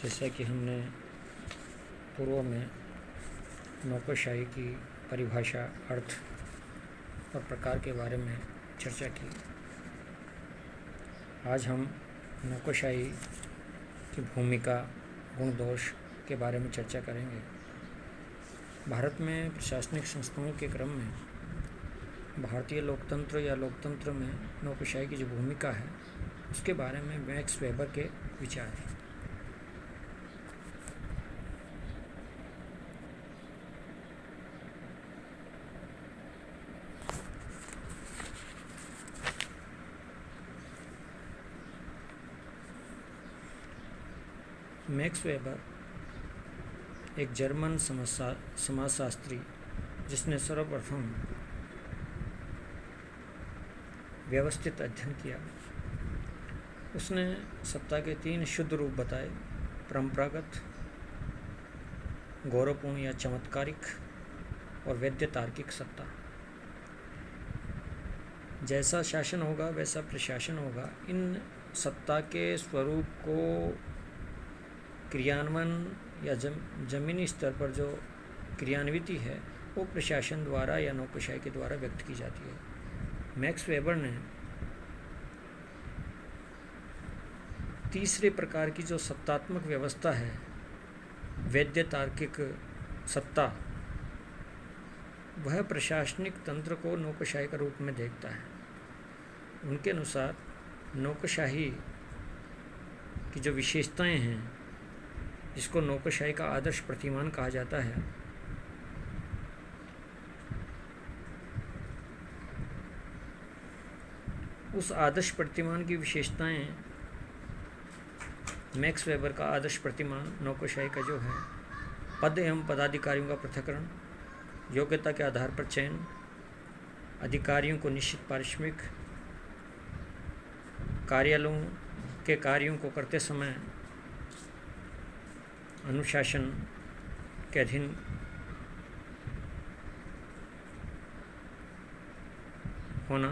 जैसा कि हमने पूर्व में नौकरशाही की परिभाषा, अर्थ और प्रकार के बारे में चर्चा की, आज हम नौकरशाही की भूमिका, गुण दोष के बारे में चर्चा करेंगे। भारत में प्रशासनिक संस्थाओं के क्रम में भारतीय लोकतंत्र या लोकतंत्र में नौकरशाही की जो भूमिका है उसके बारे में मैक्स वेबर के विचार हैं। मैक्स वेबर एक जर्मन समाजशास्त्री जिसने सर्वप्रथम व्यवस्थित अध्ययन किया। उसने सत्ता के 3 शुद्ध रूप बताए: परंपरागत, गौरवपूर्ण या चमत्कारिक और वैध तार्किक सत्ता। जैसा शासन होगा वैसा प्रशासन होगा। इन सत्ता के स्वरूप को क्रियान्वयन या जमीनी स्तर पर जो क्रियान्विति है वो प्रशासन द्वारा या नौकरशाही के द्वारा व्यक्त की जाती है। मैक्स वेबर ने तीसरे प्रकार की जो सत्तात्मक व्यवस्था है, वैध तार्किक सत्ता, वह प्रशासनिक तंत्र को नौकरशाही का रूप में देखता है। उनके अनुसार नौकरशाही की जो विशेषताएं हैं, जिसको नौकरशाही का आदर्श प्रतिमान कहा जाता है, उस आदर्श प्रतिमान की विशेषताएं, मैक्स वेबर का आदर्श प्रतिमान नौकरशाही का जो है: पद एवं पदाधिकारियों का पृथक्करण, योग्यता के आधार पर चयन, अधिकारियों को निश्चित पारिश्रमिक, कार्यालयों के कार्यों को करते समय अनुशासन के अधीन होना,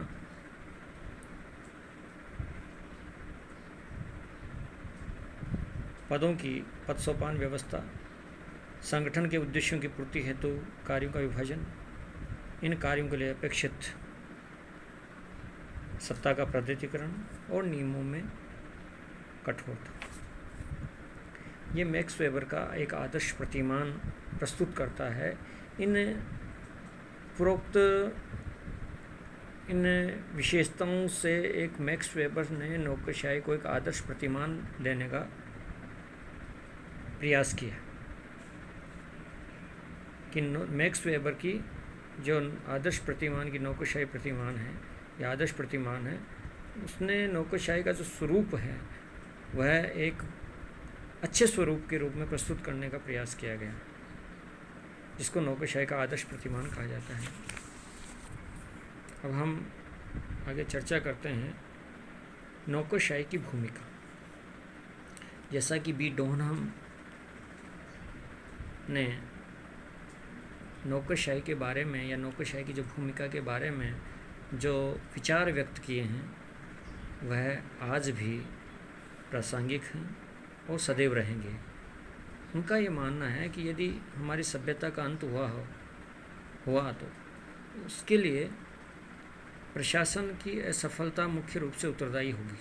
पदों की पद सोपान व्यवस्था, संगठन के उद्देश्यों की पूर्ति हेतु कार्यों का विभाजन, इन कार्यों के लिए अपेक्षित सत्ता का प्राधिकरण और नियमों में कठोरता। ये मैक्स वेबर का एक आदर्श प्रतिमान प्रस्तुत करता है। इन विशेषताओं से एक मैक्स वेबर ने नौकरशाही को एक आदर्श प्रतिमान देने का प्रयास किया कि मैक्स वेबर की जो आदर्श प्रतिमान की नौकरशाही प्रतिमान है या आदर्श प्रतिमान है, उसने नौकरशाही का जो स्वरूप है वह एक अच्छे स्वरूप के रूप में प्रस्तुत करने का प्रयास किया गया, जिसको नौकरशाही का आदर्श प्रतिमान कहा जाता है। अब हम आगे चर्चा करते हैं नौकरशाही की भूमिका। जैसा कि बी डोनहम ने नौकरशाही के बारे में या नौकरशाही की जो भूमिका के बारे में जो विचार व्यक्त किए हैं, वह आज भी प्रासंगिक हैं और सदैव रहेंगे। उनका ये मानना है कि यदि हमारी सभ्यता का अंत हुआ तो उसके लिए प्रशासन की असफलता मुख्य रूप से उत्तरदायी होगी।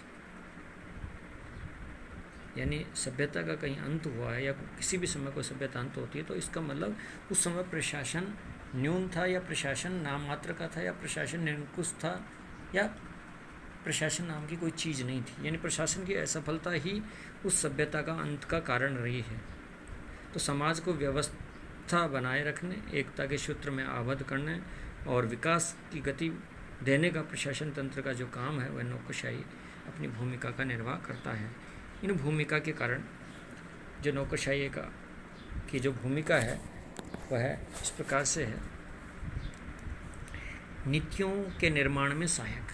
यानी सभ्यता का कहीं अंत हुआ है या किसी भी समय कोई सभ्यता अंत होती है तो इसका मतलब उस समय प्रशासन न्यून था या प्रशासन नाम मात्र का था या प्रशासन निरंकुश था या प्रशासन नाम की कोई चीज़ नहीं थी। यानी प्रशासन की असफलता ही उस सभ्यता का अंत का कारण रही है। तो समाज को व्यवस्था बनाए रखने, एकता के सूत्र में आबद्ध करने और विकास की गति देने का प्रशासन तंत्र का जो काम है वह नौकरशाही अपनी भूमिका का निर्वाह करता है। इन भूमिका के कारण जो नौकरशाही की जो भूमिका है वह इस प्रकार से है: नीतियों के निर्माण में सहायक।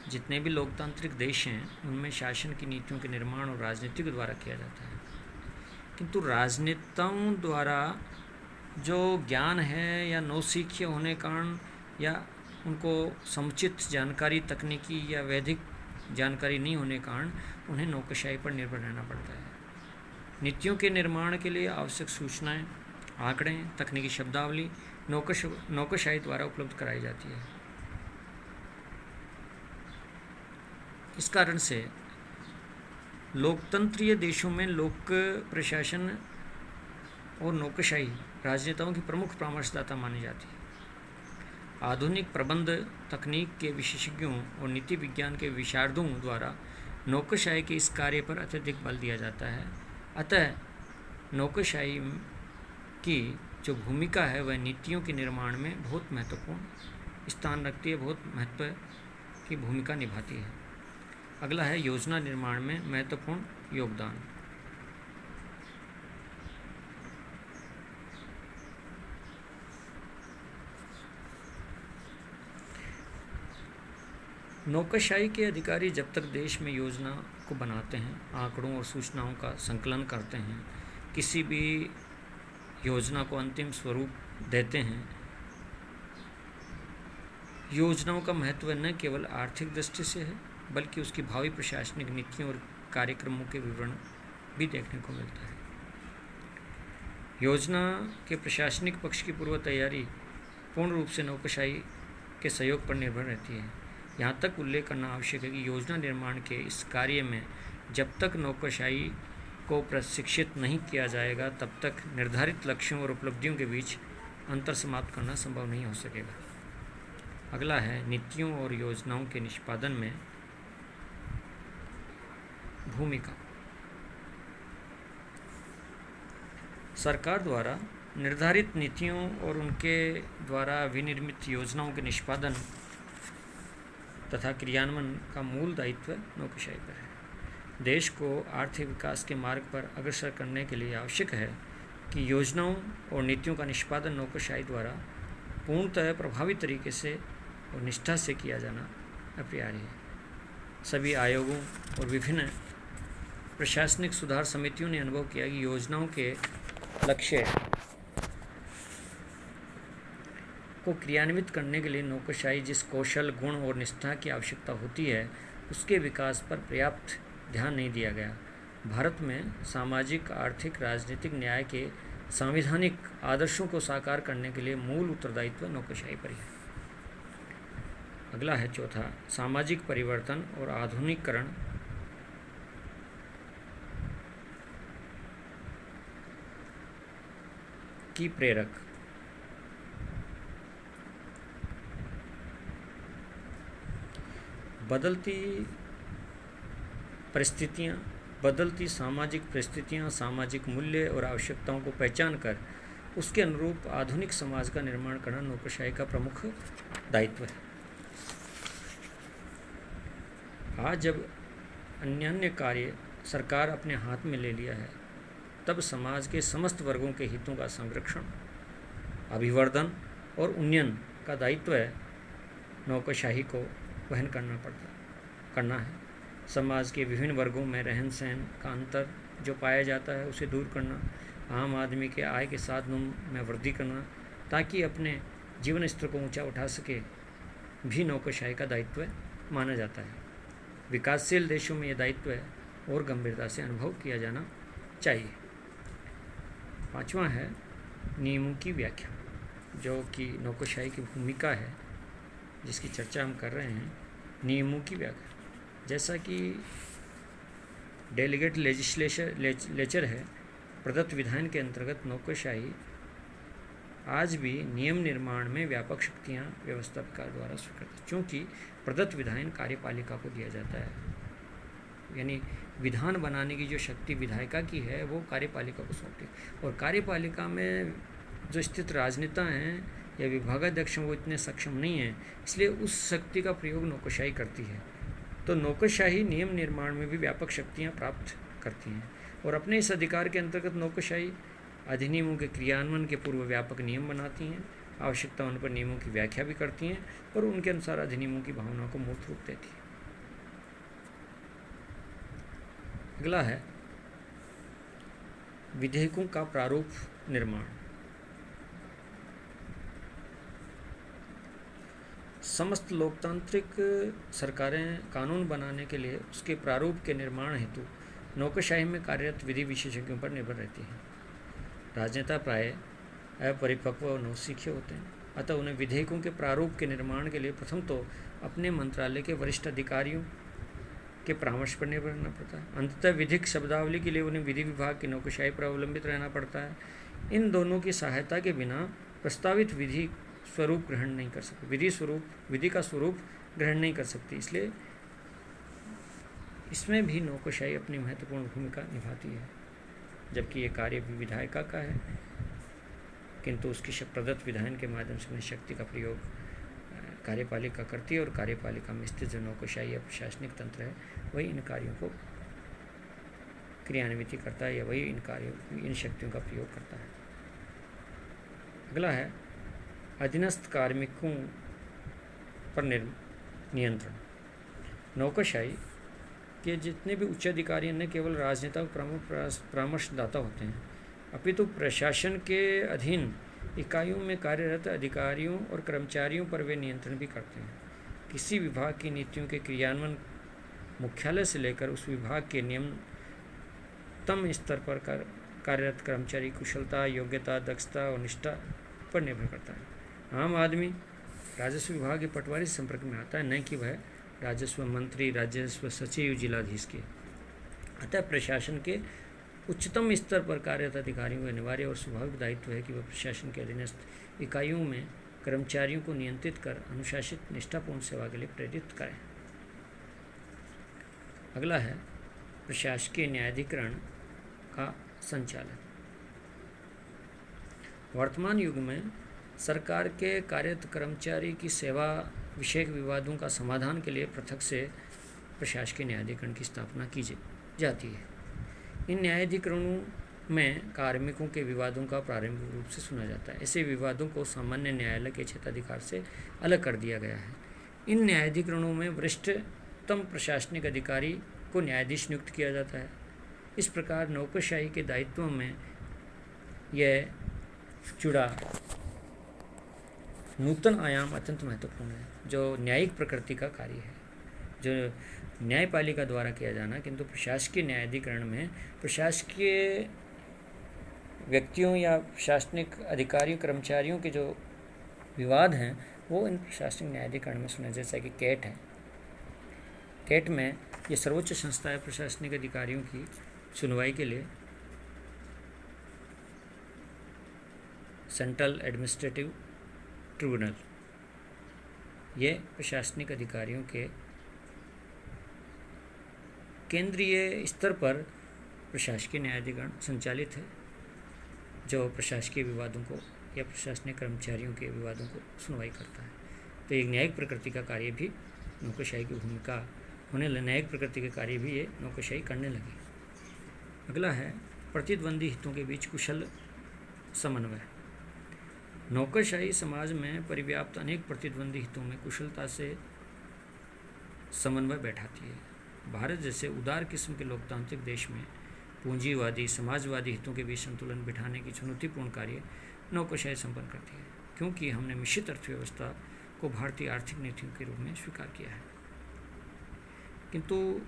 जितने भी लोकतांत्रिक देश हैं उनमें शासन की नीतियों के निर्माण और राजनीति के द्वारा किया जाता है, किंतु राजनेताओं द्वारा जो ज्ञान है या नौसिखिया होने कारण या उनको समुचित जानकारी, तकनीकी या वैधिक जानकारी नहीं होने कारण उन्हें नौकरशाही पर निर्भर रहना पड़ता है। नीतियों के निर्माण के लिए आवश्यक सूचनाएं, आंकड़े, तकनीकी शब्दावली नौकरशाही द्वारा उपलब्ध कराई जाती है। इस कारण से लोकतंत्रीय देशों में लोक प्रशासन और नौकरशाही राजनेताओं की प्रमुख परामर्शदाता मानी जाती है। आधुनिक प्रबंध तकनीक के विशेषज्ञों और नीति विज्ञान के विशारदों द्वारा नौकरशाही के इस कार्य पर अत्यधिक बल दिया जाता है। अतः नौकरशाही की जो भूमिका है वह नीतियों के निर्माण में बहुत महत्वपूर्ण स्थान रखती है, बहुत महत्व की भूमिका निभाती है। अगला है योजना निर्माण में महत्वपूर्ण योगदान। नौकरशाही के अधिकारी जब तक देश में योजना को बनाते हैं, आंकड़ों और सूचनाओं का संकलन करते हैं, किसी भी योजना को अंतिम स्वरूप देते हैं, योजनाओं का महत्व न केवल आर्थिक दृष्टि से है बल्कि उसकी भावी प्रशासनिक नीतियों और कार्यक्रमों के विवरण भी देखने को मिलता है। योजना के प्रशासनिक पक्ष की पूर्व तैयारी पूर्ण रूप से नौकरशाही के सहयोग पर निर्भर रहती है। यहाँ तक उल्लेख करना आवश्यक है कि योजना निर्माण के इस कार्य में जब तक नौकरशाही को प्रशिक्षित नहीं किया जाएगा तब तक निर्धारित लक्ष्यों और उपलब्धियों के बीच अंतर समाप्त करना संभव नहीं हो सकेगा। अगला है नीतियों और योजनाओं के निष्पादन में भूमिका। सरकार द्वारा निर्धारित नीतियों और उनके द्वारा विनिर्मित योजनाओं के निष्पादन तथा क्रियान्वयन का मूल दायित्व नौकरशाही पर है। देश को आर्थिक विकास के मार्ग पर अग्रसर करने के लिए आवश्यक है कि योजनाओं और नीतियों का निष्पादन नौकरशाही द्वारा पूर्णतः प्रभावी तरीके से और निष्ठा से किया जाना अपरिहार्य है। सभी आयोगों और विभिन्न प्रशासनिक सुधार समितियों ने अनुभव किया कि योजनाओं के लक्ष्य को क्रियान्वित करने के लिए नौकरशाही जिस कौशल, गुण और निष्ठा की आवश्यकता होती है उसके विकास पर पर्याप्त ध्यान नहीं दिया गया। भारत में सामाजिक, आर्थिक, राजनीतिक न्याय के संवैधानिक आदर्शों को साकार करने के लिए मूल उत्तरदायित्व नौकरशाही पर है। अगला है चौथा, सामाजिक परिवर्तन और आधुनिकीकरण की प्रेरक। बदलती सामाजिक परिस्थितियाँ, सामाजिक मूल्य और आवश्यकताओं को पहचान कर उसके अनुरूप आधुनिक समाज का निर्माण करना नौकरशाही का प्रमुख दायित्व है। आज जब अन्य कार्य सरकार अपने हाथ में ले लिया है तब समाज के समस्त वर्गों के हितों का संरक्षण, अभिवर्धन और उन्नयन का दायित्व नौकरशाही को वहन करना है। समाज के विभिन्न वर्गों में रहन सहन का अंतर जो पाया जाता है उसे दूर करना, आम आदमी के आय के साधनों में वृद्धि करना ताकि अपने जीवन स्तर को ऊंचा उठा सके भी नौकरशाही का दायित्व माना जाता है। विकासशील देशों में यह दायित्व और गंभीरता से अनुभव किया जाना चाहिए। पांचवा है नियमों की व्याख्या, जो कि नौकरशाही की भूमिका है जिसकी चर्चा हम कर रहे हैं। नियमों की व्याख्या, जैसा कि डेलीगेट लेजिस्लेचर है, प्रदत्त विधान के अंतर्गत नौकरशाही आज भी नियम निर्माण में व्यापक शक्तियाँ व्यवस्थापिका द्वारा स्वीकृत है, क्योंकि प्रदत्त विधान कार्यपालिका को दिया जाता है। यानी विधान बनाने की जो शक्ति विधायिका की है वो कार्यपालिका को सौंपती है, और कार्यपालिका में जो स्थित राजनेता हैं या विभागाध्यक्ष वो इतने सक्षम नहीं हैं, इसलिए उस शक्ति का प्रयोग नौकरशाही करती है। तो नौकरशाही नियम निर्माण में भी व्यापक शक्तियाँ प्राप्त करती हैं, और अपने इस अधिकार के अंतर्गत नौकरशाही अधिनियमों के क्रियान्वयन के पूर्व व्यापक नियम बनाती हैं, आवश्यकता उन पर नियमों की व्याख्या भी करती हैं और उनके अनुसार अधिनियमों की भावनाओं को मूर्त रूप देती है। अगला है विधेयकों का प्रारूप निर्माण। समस्त लोकतांत्रिक सरकारें कानून बनाने के लिए उसके प्रारूप के निर्माण हेतु नौकरशाही में कार्यरत विधि विशेषज्ञों पर निर्भर रहती है। राजनेता प्राय अपरिपक्व और नौसिखिए होते हैं, अतः उन्हें विधेयकों के प्रारूप के निर्माण के लिए प्रथम तो अपने मंत्रालय के वरिष्ठ अधिकारियों के परामर्श पर निर्भर रहना पड़ता है। अंततः विधिक शब्दावली के लिए उन्हें विधि विभाग की नौकरशाही पर अवलंबित रहना पड़ता है। इन दोनों की सहायता के बिना प्रस्तावित विधि स्वरूप ग्रहण नहीं कर सकती, विधि का स्वरूप ग्रहण नहीं कर सकती। इसलिए इसमें भी नौकरशाही अपनी महत्वपूर्ण भूमिका निभाती है, जबकि ये कार्य भी विधायिका का है, किंतु उसकी प्रदत्त विधान के माध्यम से अपनी शक्ति का प्रयोग कार्यपालिका करती है, और कार्यपालिका में स्थित जो नौकरशाही या प्रशासनिक तंत्र है वही इन कार्यों को क्रियान्वित करता है, या वही इन शक्तियों का प्रयोग करता है। अगला है अधीनस्थ कार्मिकों पर नियंत्रण। नौकरशाही के जितने भी उच्च अधिकारी न केवल राजनेता व परामर्शदाता होते हैं, अपितु प्रशासन के अधीन इकाइयों में कार्यरत अधिकारियों और कर्मचारियों पर वे नियंत्रण भी करते हैं। किसी विभाग की नीतियों के क्रियान्वयन मुख्यालय से लेकर उस विभाग के निम्नतम स्तर पर कार्यरत कर्मचारी कुशलता, योग्यता, दक्षता और निष्ठा पर निर्भर करता है। आम आदमी राजस्व विभाग के पटवारी से संपर्क में आता है, न कि वह राजस्व मंत्री, राजस्व सचिव, जिलाधीश के। अतः प्रशासन के उच्चतम स्तर पर कार्यरत अधिकारियों का अनिवार्य और स्वाभाविक दायित्व है कि वह प्रशासन के अधीनस्थ इकाइयों में कर्मचारियों को नियंत्रित कर अनुशासित निष्ठापूर्ण सेवा के लिए प्रेरित करें। अगला है प्रशासकीय न्यायाधिकरण का संचालन। वर्तमान युग में सरकार के कार्यरत कर्मचारी की सेवा विषयक विवादों का समाधान के लिए पृथक से प्रशासकीय न्यायाधिकरण की स्थापना की जाती है। इन न्यायाधिकरणों में कार्मिकों के विवादों का प्रारंभिक रूप से सुना जाता है। ऐसे विवादों को सामान्य न्यायालय के क्षेत्राधिकार से अलग कर दिया गया है। इन न्यायाधिकरणों में वरिष्ठतम प्रशासनिक अधिकारी को न्यायाधीश नियुक्त किया जाता है। इस प्रकार नौकरशाही के दायित्वों में यह जुड़ा नूतन आयाम अत्यंत महत्वपूर्ण है, जो न्यायिक प्रकृति का कार्य है, जो न्यायपालिका द्वारा किया जाना, किंतु प्रशासकीय न्यायाधिकरण में प्रशासकीय व्यक्तियों या प्रशासनिक अधिकारियों, कर्मचारियों के जो विवाद हैं वो इन प्रशासनिक न्यायाधिकरण में सुने। जैसा कि कैट है, कैट में ये सर्वोच्च संस्था है प्रशासनिक अधिकारियों की सुनवाई के लिए। सेंट्रल एडमिनिस्ट्रेटिव ट्रिब्यूनल, ये प्रशासनिक अधिकारियों के केंद्रीय स्तर पर प्रशासकीय न्यायाधिकरण संचालित है, जो प्रशासकीय विवादों को या प्रशासनिक कर्मचारियों के विवादों को सुनवाई करता है। तो एक न्यायिक प्रकृति का कार्य भी नौकरशाही की भूमिका होने लगे, न्यायिक प्रकृति के कार्य भी ये नौकरशाही करने लगी। अगला है प्रतिद्वंदी हितों के बीच कुशल समन्वय। नौकरशाही समाज में परिव्याप्त अनेक प्रतिद्वंदी हितों में कुशलता से समन्वय बैठाती है। भारत जैसे उदार किस्म के लोकतांत्रिक देश में पूंजीवादी, समाजवादी हितों के बीच संतुलन बिठाने की चुनौतीपूर्ण कार्य नौकरशाही संपन्न करती है, क्योंकि हमने मिश्रित अर्थव्यवस्था को भारतीय आर्थिक नीतियों के रूप में स्वीकार किया है। किंतु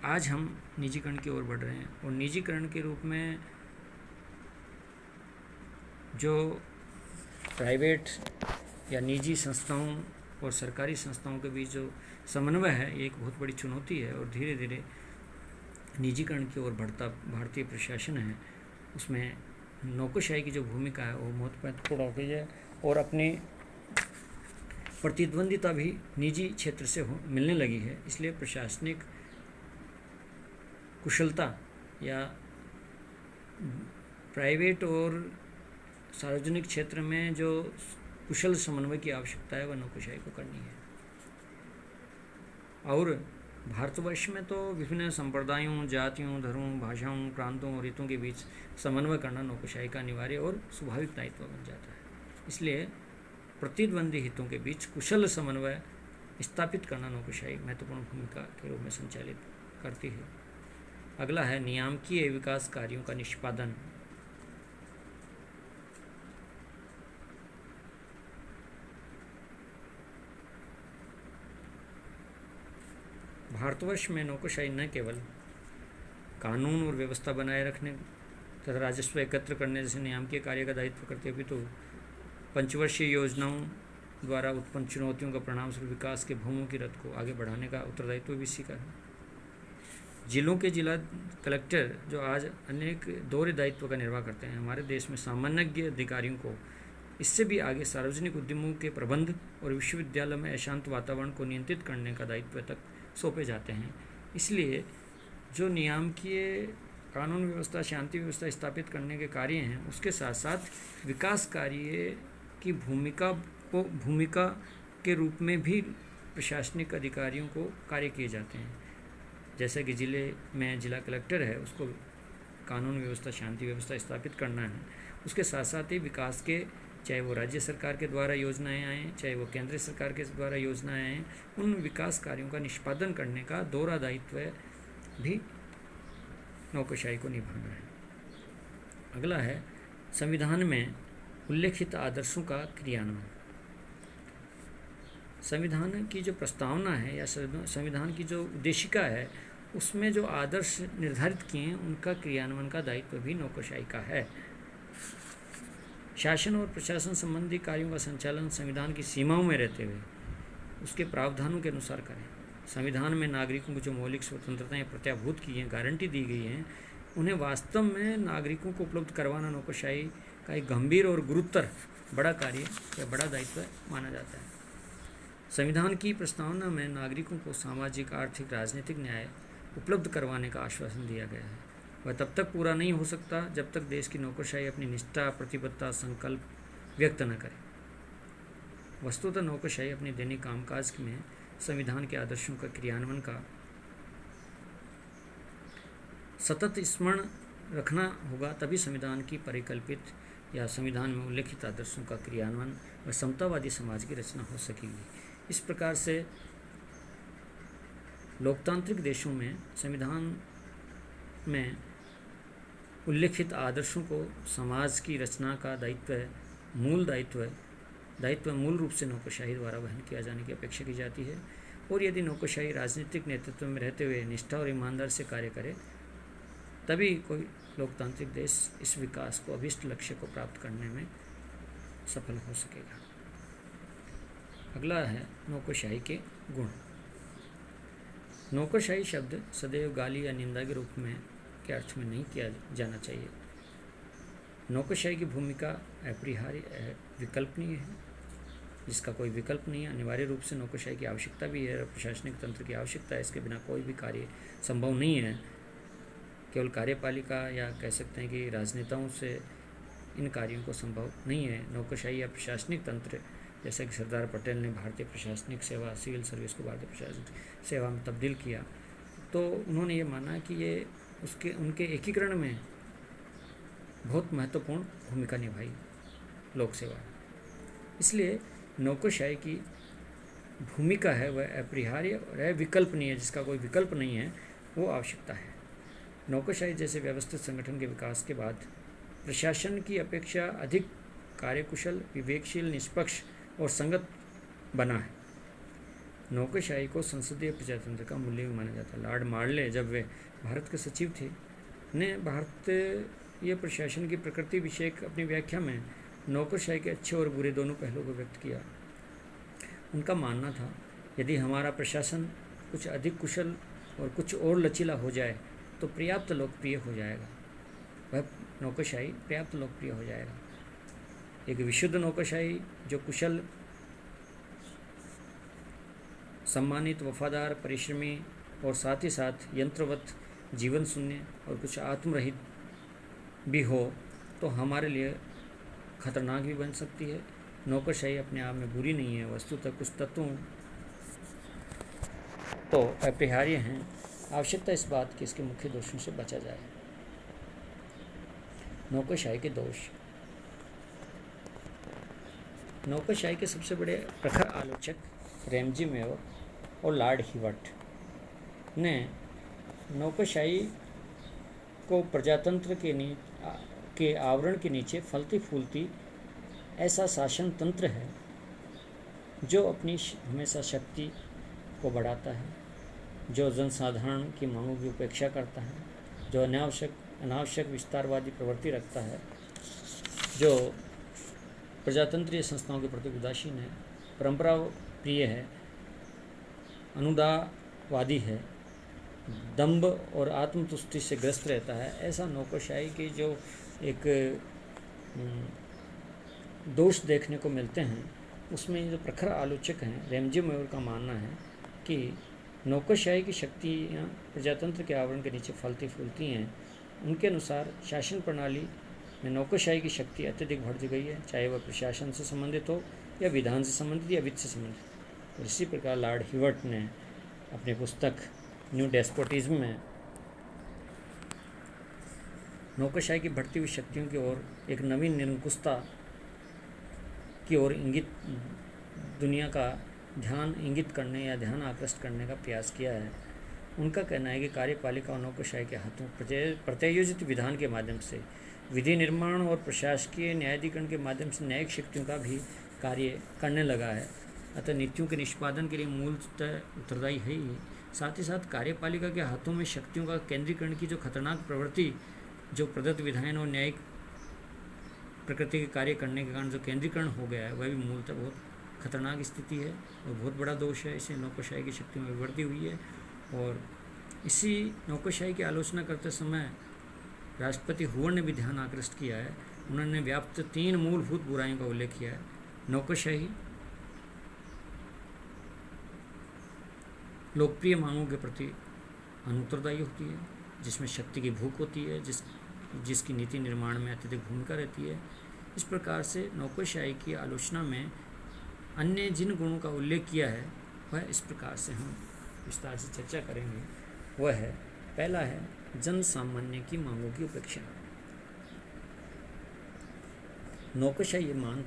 आज हम निजीकरण की ओर बढ़ रहे हैं, और निजीकरण के रूप में जो प्राइवेट या निजी संस्थाओं और सरकारी संस्थाओं के बीच जो समन्वय है, ये एक बहुत बड़ी चुनौती है, और धीरे धीरे निजीकरण की ओर बढ़ता भारतीय प्रशासन है, उसमें नौकरशाही की जो भूमिका है वो महत्वपूर्ण हो गई है, और अपनी प्रतिद्वंदिता भी निजी क्षेत्र से मिलने लगी है। इसलिए प्रशासनिक कुशलता या प्राइवेट और सार्वजनिक क्षेत्र में जो कुशल समन्वय की आवश्यकता है वह नौकरशाही को करनी है। और भारतवर्ष में तो विभिन्न संप्रदायों, जातियों, धर्मों, भाषाओं, प्रांतों और रीतों के बीच समन्वय करना नौकरशाही का अनिवार्य और स्वाभाविक दायित्व बन जाता है। इसलिए प्रतिद्वंदी हितों के बीच कुशल समन्वय स्थापित करना नौकरशाही महत्वपूर्ण भूमिका के रूप में संचालित करती है। अगला है नियामकीय विकास कार्यों का निष्पादन। भारतवर्ष में नौकरशाही न केवल कानून और व्यवस्था बनाए रखने तथा राजस्व एकत्र करने जैसे नियामकीय कार्य का दायित्व करते हुए तो पंचवर्षीय योजनाओं द्वारा उत्पन्न चुनौतियों का परिणामस्वरूप विकास के बहुमुखी रथ को आगे बढ़ाने का उत्तरदायित्व भी इसी का है। जिलों के जिला कलेक्टर जो आज अनेक दोहरे दायित्व का निर्वाह करते हैं, हमारे देश में सामान्य अधिकारियों को इससे भी आगे सार्वजनिक उद्यमों के प्रबंध और विश्वविद्यालय में अशांत वातावरण को नियंत्रित करने का दायित्व तक सौंपे जाते हैं। इसलिए जो नियामकीय कानून व्यवस्था, शांति व्यवस्था स्थापित करने के कार्य हैं, उसके साथ साथ विकास कार्य की भूमिका के रूप में भी प्रशासनिक अधिकारियों को कार्य किए जाते हैं। जैसे कि जिले में जिला कलेक्टर है, उसको कानून व्यवस्था, शांति व्यवस्था स्थापित करना है। उसके साथ साथ ही विकास के, चाहे वो राज्य सरकार के द्वारा योजनाएं आएँ, चाहे वो केंद्र सरकार के द्वारा योजनाएं आएँ, उन विकास कार्यों का निष्पादन करने का दोहरा दायित्व भी नौकरशाही को निभाना है। अगला है संविधान में उल्लेखित आदर्शों का क्रियान्वयन। संविधान की जो प्रस्तावना है या संविधान की जो उद्देशिका है, उसमें जो आदर्श निर्धारित किए हैं उनका क्रियान्वयन का दायित्व भी नौकरशाही का है। शासन और प्रशासन संबंधी कार्यों का संचालन संविधान की सीमाओं में रहते हुए उसके प्रावधानों के अनुसार करें। संविधान में नागरिकों को जो मौलिक स्वतंत्रताएं प्रत्याभूत की हैं, गारंटी दी गई हैं, उन्हें वास्तव में नागरिकों को उपलब्ध करवाना नौकरशाही का एक गंभीर और गुरुतर बड़ा कार्य या बड़ा दायित्व माना जाता है। संविधान की प्रस्तावना में नागरिकों को सामाजिक, आर्थिक, राजनीतिक न्याय उपलब्ध करवाने का आश्वासन दिया गया है। वह तब तक पूरा नहीं हो सकता जब तक देश की नौकरशाही अपनी निष्ठा, प्रतिबद्धता, संकल्प व्यक्त न करे। वस्तुतः नौकरशाही अपने दैनिक कामकाज में संविधान के आदर्शों का क्रियान्वयन का सतत स्मरण रखना होगा, तभी संविधान की परिकल्पित या संविधान में उल्लेखित आदर्शों का क्रियान्वयन व समतावादी समाज की रचना हो सकेगी। इस प्रकार से लोकतांत्रिक देशों में संविधान में उल्लेखित आदर्शों को समाज की रचना का दायित्व मूल रूप से नौकरशाही द्वारा वहन किया जाने की अपेक्षा की जाती है। और यदि नौकरशाही राजनीतिक नेतृत्व में रहते हुए निष्ठा और ईमानदारी से कार्य करे, तभी कोई लोकतांत्रिक देश इस विकास को, अभिष्ट लक्ष्य को प्राप्त करने में सफल हो सकेगा। अगला है नौकरशाही के गुण। नौकरशाही शब्द सदैव गाली या निंदा के रूप में के अर्थ में नहीं किया जाना चाहिए। नौकरशाही की भूमिका अपरिहार्य, विकल्पनीय है, जिसका कोई विकल्प नहीं है। अनिवार्य रूप से नौकरशाही की आवश्यकता भी है और प्रशासनिक तंत्र की आवश्यकता है। इसके बिना कोई भी कार्य संभव नहीं है। केवल कार्यपालिका या कह सकते हैं कि राजनेताओं से इन कार्यों को संभव नहीं है। नौकरशाही या प्रशासनिक तंत्र, जैसा कि सरदार पटेल ने भारतीय प्रशासनिक सेवा, सिविल सर्विस को भारतीय प्रशासनिक सेवा में तब्दील किया, तो उन्होंने ये माना कि ये उनके एकीकरण में बहुत महत्वपूर्ण भूमिका निभाई लोक सेवा। इसलिए नौकरशाही की भूमिका है वह अपरिहार्य और विकल्पनीय, जिसका कोई विकल्प नहीं है, वो आवश्यकता है। नौकरशाही जैसे व्यवस्थित संगठन के विकास के बाद प्रशासन की अपेक्षा अधिक कार्यकुशल, विवेकशील, निष्पक्ष और संगत बना है। नौकरशाही को संसदीय प्रजातंत्र का मूल्य भी माना जाता है। लॉर्ड मार्ले, जब वे भारत के सचिव थे, ने भारतीय प्रशासन की प्रकृति विषयक अपनी व्याख्या में नौकरशाही के अच्छे और बुरे दोनों पहलुओं को व्यक्त किया। उनका मानना था, यदि हमारा प्रशासन कुछ अधिक कुशल और कुछ और लचीला हो जाए तो पर्याप्त लोकप्रिय हो जाएगा। वह नौकरशाही पर्याप्त लोकप्रिय हो जाएगा। एक विशुद्ध नौकरशाही जो कुशल, सम्मानित, वफादार, परिश्रमी और साथ ही साथ यंत्रवत, जीवन शून्य और कुछ आत्मरहित भी हो, तो हमारे लिए खतरनाक भी बन सकती है। नौकरशाही अपने आप में बुरी नहीं है, वस्तुतः कुछ तत्वों तो अपरिहार्य हैं। आवश्यकता इस बात की इसके मुख्य दोषों से बचा जाए। नौकरशाही के दोष। नौकरशाही के सबसे बड़े प्रखर आलोचक रैमजी मेयर और लॉर्ड हिवर्ट ने नौकरशाही को प्रजातंत्र के आवरण के नीचे फलती फूलती ऐसा शासन तंत्र है जो अपनी हमेशा शक्ति को बढ़ाता है, जो जनसाधारण की मांगों की उपेक्षा करता है जो अनावश्यक विस्तारवादी प्रवृत्ति रखता है, जो प्रजातंत्रीय संस्थाओं के प्रति उदासीन है, परंपरा प्रिय है, अनुदावादी है, दंभ और आत्मतुष्टि से ग्रस्त रहता है, ऐसा नौकरशाही के जो एक दोष देखने को मिलते हैं, उसमें जो प्रखर आलोचक हैं रेमजी मयूर का मानना है कि नौकरशाही की शक्तियाँ प्रजातंत्र के आवरण के नीचे फलती फूलती हैं। उनके अनुसार शासन प्रणाली में नौकरशाही की शक्ति अत्यधिक बढ़ गई है, चाहे वह प्रशासन से संबंधित हो या विधान से संबंधित या वित्त से संबंधित। और इसी प्रकार लॉर्ड हिवर्ट ने अपनी पुस्तक न्यू डेस्पोटिज्म में नौकरशाही की बढ़ती हुई शक्तियों की ओर एक नवीन निरंकुशता की ओर दुनिया का ध्यान इंगित करने या ध्यान आकृष्ट करने का प्रयास किया है। उनका कहना है कि कार्यपालिका और नौकरशाही के हाथों प्रत्यायोजित विधान के माध्यम से विधि निर्माण और प्रशासकीय न्यायाधिकरण के माध्यम से न्यायिक शक्तियों का भी कार्य करने लगा है। अतः नीतियों के निष्पादन के लिए मूलतः उत्तरदायी है ही, साथ ही साथ कार्यपालिका के हाथों में शक्तियों का केंद्रीकरण की जो खतरनाक प्रवृत्ति, जो प्रदत्त विधायन और न्यायिक प्रकृति के कार्य करने के कारण जो केंद्रीकरण हो गया है, वह भी मूलतः बहुत खतरनाक स्थिति है और बहुत बड़ा दोष है। इसे नौकरशाही की शक्ति में वृद्धि हुई है। और इसी नौकरशाही की आलोचना करते समय राष्ट्रपति हुवर ने भी ध्यान आकृष्ट किया है। उन्होंने व्याप्त 3 मूलभूत बुराइयों का उल्लेख किया है। नौकरशाही लोकप्रिय मांगों के प्रति अनुत्तरदायी होती है, जिसमें शक्ति की भूख होती है, जिसकी नीति निर्माण में अत्यधिक भूमिका रहती है। इस प्रकार से नौकरशाही की आलोचना में अन्य जिन गुणों का उल्लेख किया है, वह इस प्रकार से हम विस्तार से चर्चा करेंगे। वह है, पहला है जन सामान्य की मांगों की उपेक्षा। नौकरशाही ये मान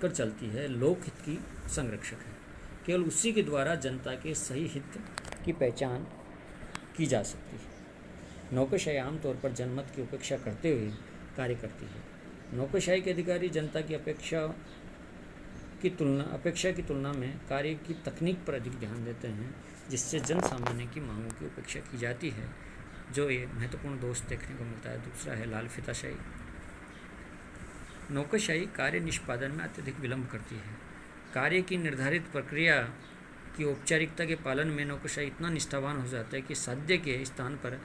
कर चलती है लोकहित की संरक्षक है, केवल उसी के द्वारा जनता के सही हित की पहचान की जा सकती है। नौकरशाही आमतौर पर जनमत की उपेक्षा करते हुए कार्य करती है। नौकरशाही के अधिकारी जनता की अपेक्षा की तुलना में कार्य की तकनीक पर अधिक ध्यान देते हैं, जिससे जन सामान्य की मांगों की उपेक्षा की जाती है, जो ये महत्वपूर्ण दोष देखने को मिलता है। दूसरा है लाल फीताशाही। नौकरशाही कार्य निष्पादन में अत्यधिक विलंब करती है। कार्य की निर्धारित प्रक्रिया की औपचारिकता के पालन में नौकरशाही इतना निष्ठावान हो जाता है कि साध्य के स्थान पर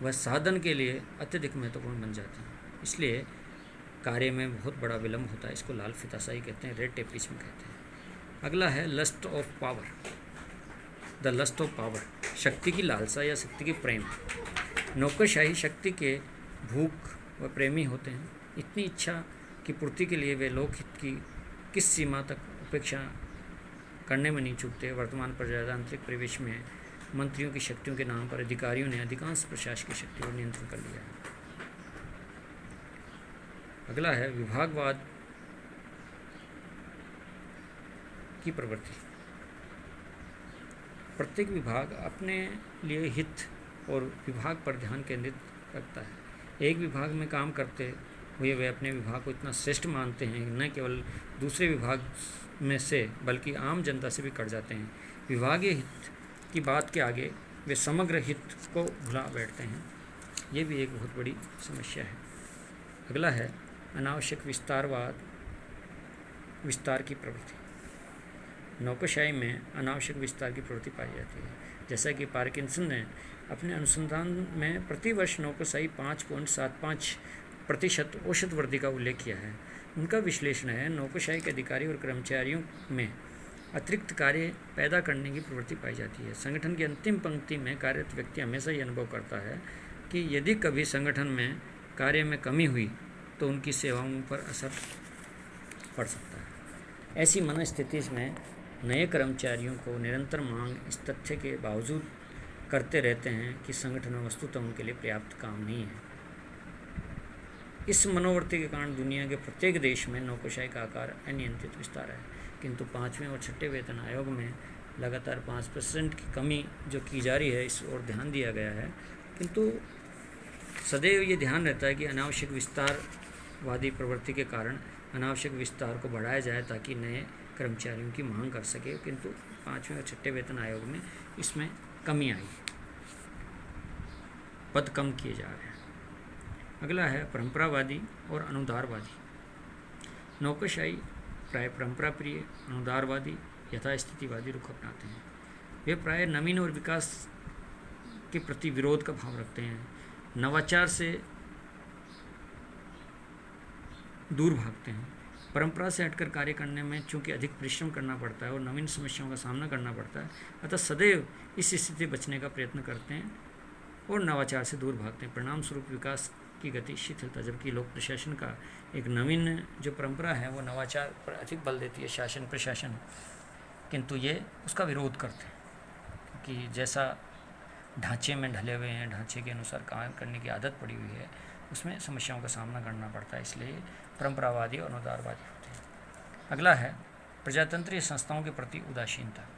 वह साधन के लिए अत्यधिक महत्वपूर्ण बन जाती है। इसलिए कार्य में बहुत बड़ा विलंब होता है। इसको लाल फीताशाही कहते हैं, रेड टेपिज्म कहते हैं। अगला है lust of power, the lust of power, शक्ति की लालसा या शक्ति की प्रेम। नौकरशाही शक्ति के भूख व प्रेमी होते हैं। इतनी इच्छा की पूर्ति के लिए वे लोकहित की किस सीमा तक उपेक्षा करने में नहीं चूकते। वर्तमान प्रजातांत्रिक परिवेश में मंत्रियों की शक्तियों के नाम पर अधिकारियों ने अधिकांश प्रशासकीय शक्ति पर नियंत्रण कर लिया है। अगला है विभागवाद की प्रवृत्ति। प्रत्येक विभाग अपने लिए हित और विभाग पर ध्यान केंद्रित रखता है। एक विभाग में काम करते हुए वे अपने विभाग को इतना श्रेष्ठ मानते हैं, न केवल दूसरे विभाग में से बल्कि आम जनता से भी कट जाते हैं। विभागीय हित की बात के आगे वे समग्र हित को भुला बैठते हैं। ये भी एक बहुत बड़ी समस्या है। अगला है अनावश्यक विस्तार की प्रवृत्ति। नौकरशाही में अनावश्यक विस्तार की प्रवृत्ति पाई जाती है। जैसा कि पार्किंसन ने अपने अनुसंधान में प्रतिवर्ष नौकरशाही 5.75% औसत वृद्धि का उल्लेख किया है। उनका विश्लेषण है, नौकरशाही के अधिकारी और कर्मचारियों में अतिरिक्त कार्य पैदा करने की प्रवृत्ति पाई जाती है। संगठन की अंतिम पंक्ति में कार्यरत व्यक्ति हमेशा ये अनुभव करता है कि यदि कभी संगठन में कार्य में कमी हुई तो उनकी सेवाओं पर असर पड़ सकता है। ऐसी मनस्थिति में नए कर्मचारियों को निरंतर मांग इस तथ्य के बावजूद करते रहते हैं कि संगठन में वस्तुतः उनके लिए पर्याप्त काम नहीं है। इस मनोवृत्ति के कारण दुनिया के प्रत्येक देश में नौकरशाही का आकार अनियंत्रित विस्तार है। किंतु 5वें और 6ठे वेतन आयोग में लगातार 5% की कमी जो की जा रही है, इस ओर ध्यान दिया गया है। किंतु सदैव ये ध्यान रहता है कि अनावश्यक विस्तारवादी प्रवृत्ति के कारण अनावश्यक विस्तार को बढ़ाया जाए ताकि नए कर्मचारियों की मांग कर सके। किंतु 5वें और 6ठे वेतन आयोग में इसमें कमी आई। पद कम किए जा रहे हैं। अगला है परंपरावादी और अनुदारवादी। नौकरशाही प्राय परंपरा प्रिय, अनुदारवादी यथास्थितिवादी रुख अपनाते हैं। वे प्राय नवीन और विकास के प्रति विरोध का भाव रखते हैं, नवाचार से दूर भागते हैं। परंपरा से हटकर कार्य करने में चूंकि अधिक परिश्रम करना पड़ता है और नवीन समस्याओं का सामना करना पड़ता है, अतः सदैव इस स्थिति से बचने का प्रयत्न करते हैं और नवाचार से दूर भागते हैं। परिणाम स्वरूप विकास की गति शिथिलता। जबकि लोक प्रशासन का एक नवीन जो परंपरा है वो नवाचार पर अधिक बल देती है, शासन प्रशासन, किंतु ये उसका विरोध करते हैं क्योंकि जैसा ढांचे में ढले हुए हैं, ढांचे के अनुसार काम करने की आदत पड़ी हुई है, उसमें समस्याओं का सामना करना पड़ता है, इसलिए परंपरावादी और अनुदारवादी होते हैं। अगला है प्रजातंत्रीय संस्थाओं के प्रति उदासीनता।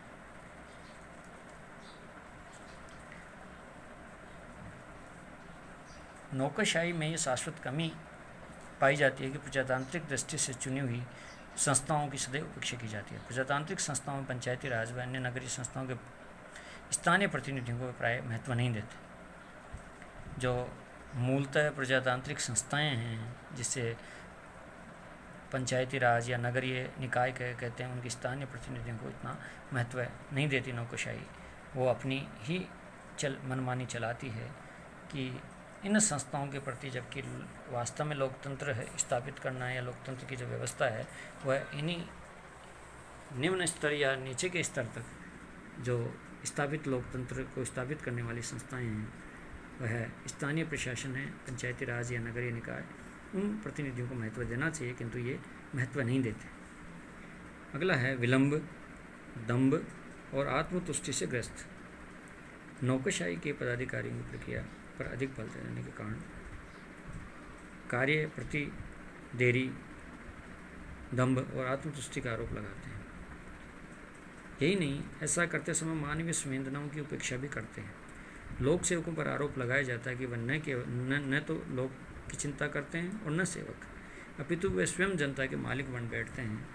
नौकरशाही में ये शाश्वत कमी पाई जाती है कि प्रजातांत्रिक दृष्टि से चुनी हुई संस्थाओं की सदैव उपेक्षा की जाती है। प्रजातांत्रिक संस्थाओं में पंचायती राज व अन्य नगरीय संस्थाओं के स्थानीय प्रतिनिधियों को प्राय महत्व नहीं देते। जो मूलतः प्रजातांत्रिक संस्थाएं हैं, जिसे पंचायती राज या नगरीय निकाय कहते हैं, उनके स्थानीय प्रतिनिधियों को इतना महत्व नहीं देती नौकरशाही। वो अपनी ही मनमानी चलाती है कि इन संस्थाओं के प्रति, जबकि वास्तव में लोकतंत्र है स्थापित करना है या लोकतंत्र की जो व्यवस्था है वह इन्हीं निम्न स्तर या नीचे के स्तर तक जो स्थापित लोकतंत्र को स्थापित करने वाली संस्थाएं हैं वह स्थानीय प्रशासन है, पंचायती राज या नगरीय निकाय, उन प्रतिनिधियों को महत्व देना चाहिए, किंतु ये महत्व नहीं देते। अगला है विलंब, दंभ और आत्मतुष्टि से ग्रस्त। नौकरशाही के पदाधिकारियों की प्रक्रिया पर अधिक बल देने के कारण कार्य प्रति देरी, दंभ और आत्मतुष्टि का आरोप लगाते हैं। यही नहीं, ऐसा करते समय मानवीय संवेदनाओं की उपेक्षा भी करते हैं। लोक सेवकों पर आरोप लगाया जाता है कि वह न तो लोक की चिंता करते हैं और न सेवक, अपितु वे स्वयं जनता के मालिक बन बैठते हैं।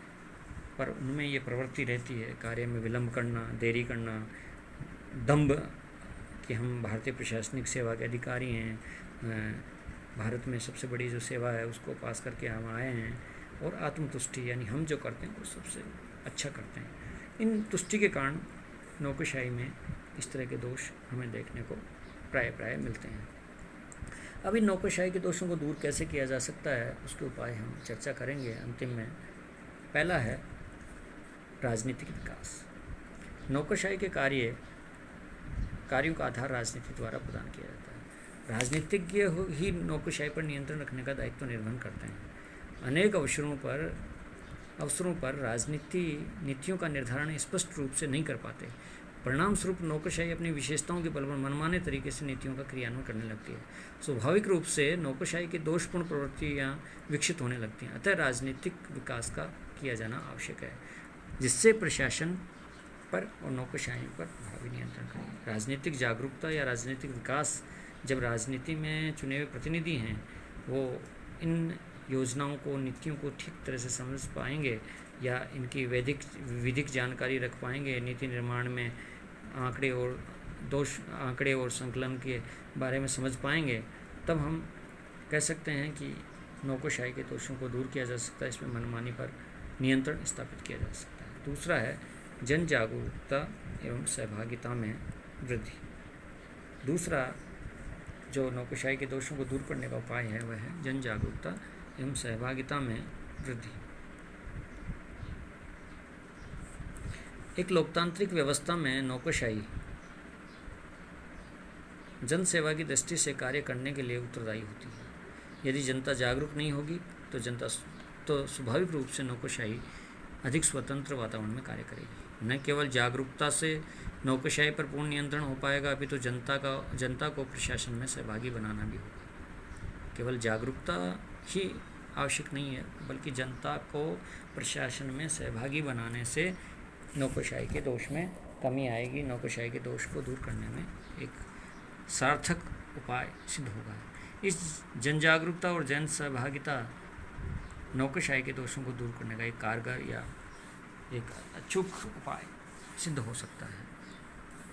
पर उनमें ये प्रवृत्ति रहती है कार्य में विलंब करना, देरी करना, दंभ कि हम भारतीय प्रशासनिक सेवा के अधिकारी हैं, भारत में सबसे बड़ी जो सेवा है उसको पास करके हम आए हैं, और आत्मतुष्टि यानी हम जो करते हैं वो सबसे अच्छा करते हैं। इन तुष्टि के कारण नौकरशाही में इस तरह के दोष हमें देखने को प्राय मिलते हैं। अब इन नौकरशाही के दोषों को दूर कैसे किया जा सकता है उसके उपाय हम चर्चा करेंगे अंतिम में। पहला है राजनीतिक विकास। नौकरशाही के कार्यों का आधार राजनीति द्वारा प्रदान किया जाता है। राजनीतिज्ञ ही नौकरशाही पर नियंत्रण रखने का दायित्व निर्वहन करते हैं। अनेक अवसरों पर राजनीति नीतियों का निर्धारण स्पष्ट रूप से नहीं कर पाते। परिणाम स्वरूप नौकरशाही अपनी विशेषताओं के बल पर मनमाने तरीके से नीतियों का क्रियान्वयन करने लगती है। स्वाभाविक रूप से नौकरशाही की दोषपूर्ण प्रवृत्तियाँ विकसित होने लगती हैं। अतः राजनीतिक विकास का किया जाना आवश्यक है, जिससे प्रशासन पर और नौकरशाही पर प्रभावी नियंत्रण करें। राजनीतिक जागरूकता या राजनीतिक विकास, जब राजनीति में चुने हुए प्रतिनिधि हैं वो इन योजनाओं को, नीतियों को ठीक तरह से समझ पाएंगे या इनकी विधिक जानकारी रख पाएंगे, नीति निर्माण में आंकड़े और संकलन के बारे में समझ पाएंगे, तब हम कह सकते हैं कि नौकरशाही के दोषों को दूर किया जा सकता है, इसमें मनमानी पर नियंत्रण स्थापित किया जा सकता है। दूसरा है जन जागरूकता एवं सहभागिता में वृद्धि। दूसरा जो नौकरशाही के दोषों को दूर करने का उपाय है वह है जन जागरूकता एवं सहभागिता में वृद्धि। एक लोकतांत्रिक व्यवस्था में नौकरशाही जन सेवा की दृष्टि से कार्य करने के लिए उत्तरदायी होती है। यदि जनता जागरूक नहीं होगी तो स्वाभाविक रूप से नौकरशाही अधिक स्वतंत्र वातावरण में कार्य करेगी। न केवल जागरूकता से नौकरशाही पर पूर्ण नियंत्रण हो पाएगा, अभी तो जनता को प्रशासन में सहभागी बनाना भी होगा। केवल जागरूकता ही आवश्यक नहीं है, बल्कि जनता को प्रशासन में सहभागी बनाने से नौकरशाही के दोष में कमी आएगी। नौकरशाही के दोष को दूर करने में एक सार्थक उपाय सिद्ध होगा। इस जन जागरूकता और जन सहभागिता नौकरशाही के दोषों को दूर करने का एक कारगर या एक अचूक उपाय सिद्ध हो सकता है।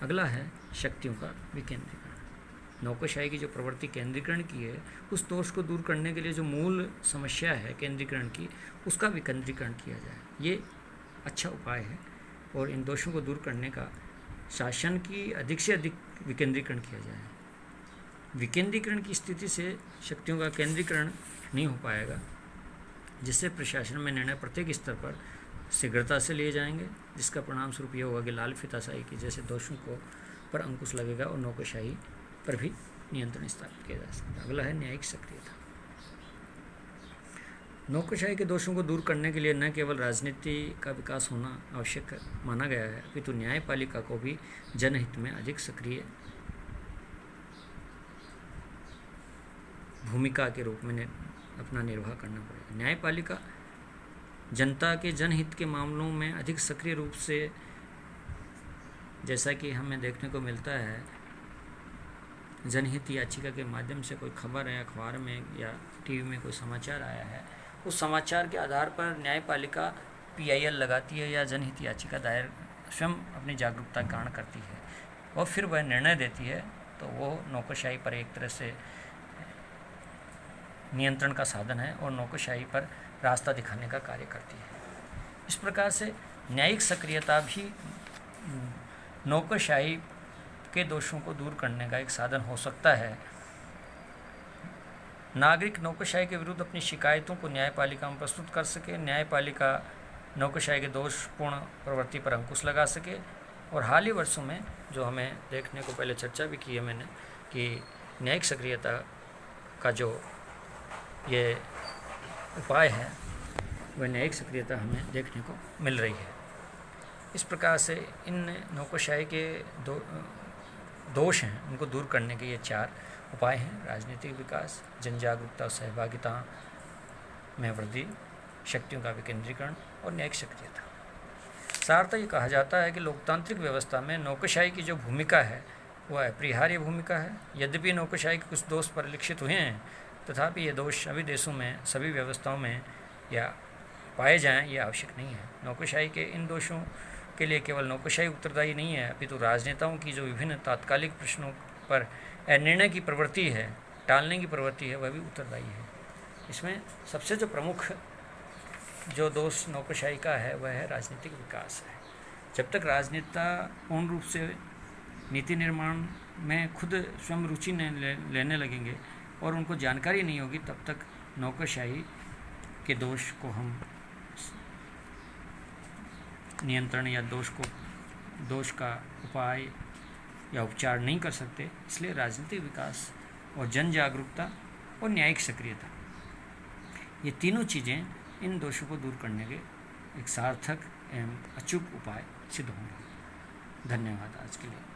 अगला है शक्तियों का विकेंद्रीकरण। नौकरशाही की जो प्रवृत्ति केंद्रीकरण की है, उस दोष को दूर करने के लिए जो मूल समस्या है केंद्रीकरण की, उसका विकेंद्रीकरण किया जाए, ये अच्छा उपाय है। और इन दोषों को दूर करने का शासन की अधिक से अधिक विकेंद्रीकरण किया जाए। विकेंद्रीकरण की स्थिति से शक्तियों का केंद्रीकरण नहीं हो पाएगा, जिससे प्रशासन में निर्णय प्रत्येक स्तर पर शीघ्रता से लिए जाएंगे, जिसका परिणाम स्वरूप ये होगा कि लाल फीताशाही के जैसे दोषों को पर अंकुश लगेगा और नौकरशाही पर भी नियंत्रण स्थापित किया जा सकता है। अगला है न्यायिक सक्रियता। नौकरशाही के दोषों को दूर करने के लिए न केवल राजनीति का विकास होना आवश्यक माना गया है, अपितु न्यायपालिका को भी जनहित में अधिक सक्रिय भूमिका के रूप में अपना निर्वाह करना पड़ेगा। न्यायपालिका जनता के जनहित के मामलों में अधिक सक्रिय रूप से, जैसा कि हमें देखने को मिलता है, जनहित याचिका के माध्यम से कोई खबर है अखबार में या टीवी में कोई समाचार आया है, उस समाचार के आधार पर न्यायपालिका PIL लगाती है या जनहित याचिका दायर स्वयं अपनी जागरूकता का कारण करती है और फिर वह निर्णय देती है, तो वो नौकरशाही पर एक तरह से नियंत्रण का साधन है और नौकरशाही पर रास्ता दिखाने का कार्य करती है। इस प्रकार से न्यायिक सक्रियता भी नौकरशाही के दोषों को दूर करने का एक साधन हो सकता है। नागरिक नौकरशाही के विरुद्ध अपनी शिकायतों को न्यायपालिका में प्रस्तुत कर सके, न्यायपालिका नौकरशाही के दोषपूर्ण प्रवृत्ति पर अंकुश लगा सके। और हाल ही वर्षों में जो हमें देखने को, पहले चर्चा भी की है मैंने, कि न्यायिक सक्रियता का जो ये उपाय है वह न्यायिक सक्रियता हमें देखने को मिल रही है। इस प्रकार से इन नौकरशाही के दोष हैं, उनको दूर करने के ये 4 उपाय हैं: राजनीतिक विकास, जन जागरूकता और सहभागिता में वृद्धि, शक्तियों का विकेंद्रीकरण और न्यायिक सक्रियता। सारतः ये कहा जाता है कि लोकतांत्रिक व्यवस्था में नौकरशाही की जो भूमिका है वह अपरिहार्य भूमिका है। यद्यपि नौकरशाही के कुछ दोष परिलक्षित हुए हैं, तथापि ये दोष सभी देशों में, सभी व्यवस्थाओं में या पाए जाएं, ये आवश्यक नहीं है। नौकरशाही के इन दोषों के लिए केवल नौकरशाही उत्तरदायी नहीं है, अपितु राजनेताओं की जो विभिन्न तात्कालिक प्रश्नों पर निर्णय की प्रवृत्ति है, टालने की प्रवृत्ति है, वह भी उत्तरदायी है। इसमें सबसे जो प्रमुख जो दोष नौकरशाही का है वह है राजनीतिक विकास है। जब तक राजनेता पूर्ण रूप से नीति निर्माण में खुद स्वयं रुचि लेने लगेंगे और उनको जानकारी नहीं होगी, तब तक नौकरशाही के दोष को हम नियंत्रण या दोष का उपाय या उपचार नहीं कर सकते। इसलिए राजनीतिक विकास और जन जागरूकता और न्यायिक सक्रियता, ये तीनों चीज़ें इन दोषों को दूर करने के एक सार्थक एवं अचूक उपाय सिद्ध होंगे। धन्यवाद आज के लिए।